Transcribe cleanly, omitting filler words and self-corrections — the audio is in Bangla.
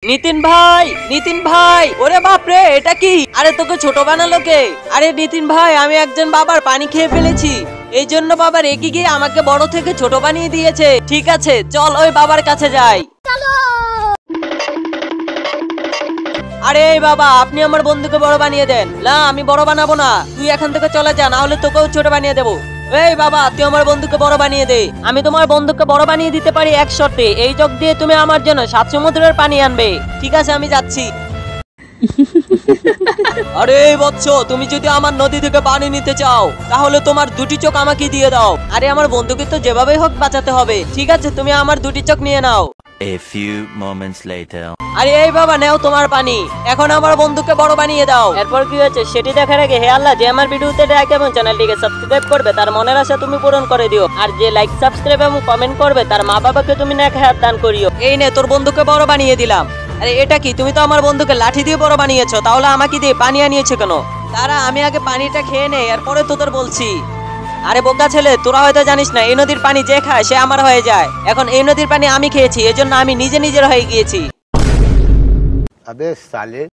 নিতিন ভাই, ওরে বাপরে, এটা কি? আরে তোকে ছোট বানালো কে? আরে নিতিন ভাই, আমি একজন বাবার পানি খেয়ে ফেলেছি, এই জন্য বাবা রেগে গিয়ে আমাকে বড় থেকে ছোট বানিয়ে দিয়েছে। ঠিক আছে, চল ওই বাবার কাছে যাই। আরে এই বাবা, আপনি আমার বন্ধুকে বড় বানিয়ে দেন। না, আমি বড় বানাবো না, তুই এখান থেকে চলে যা, না হলে তোকেও ছোট বানিয়ে দেবো। এই বাবা, তুই আমার বন্ধুকে বড় বানিয়ে দে। আমি তোমার বন্ধুকে বড় বানিয়ে দিতে পারি এক শর্তে, এই জগ দিয়ে তুমি আমার জন্য 7 সমুদ্রের পানি আনবে। ঠিক আছে, আমি যাচ্ছি। আরে এই বৎস, তুমি যদি আমার নদী থেকে পানি নিতে চাও তাহলে তোমার 2টি চোখ আমাকে দিয়ে দাও। আরে আমার বন্ধুকে তো যেভাবেই হোক বাঁচাতে হবে। ঠিক আছে, তুমি আমার 2টি চোখ নিয়ে নাও। A few moments later. আরে এই বাবা, নাও তোমার পানি, এখন আমার বন্ধুকে বড় বানিয়ে দাও। এরপর কি হয়েছে সেটি দেখার আগে হে আল্লাহ, যে আমার ভিডিওতে লাইক এবং চ্যানেলটিকে সাবস্ক্রাইব করবে তার মনের আশা তুমি পূরণ করে দিও, আর যে লাইক সাবস্ক্রাইব এবং কমেন্ট করবে তার মা বাবাকে তুমি নেক হায়াত দান করিও। এই নে, তোর বন্ধুকে বড় বানিয়ে দিলাম। আরে এটা কি? তুমি তো আমার বন্ধুকে লাঠি দিয়ে বড় বানিয়েছো, তাহলে আমাকে দিয়ে পানি আনিয়েছো কেন? তারা আমি আগে পানিটা খেয়ে নেই, এরপরে তোদের বলছি। আরে বোকা ছেলে, তোরা হয়তো জানিস না, এই নদীর পানি যে খায় সে আমার হয়ে যায়। এখন এই নদীর পানি আমি খেয়েছি, এজন্য আমি নিজের হয়ে গিয়েছি। अबे साले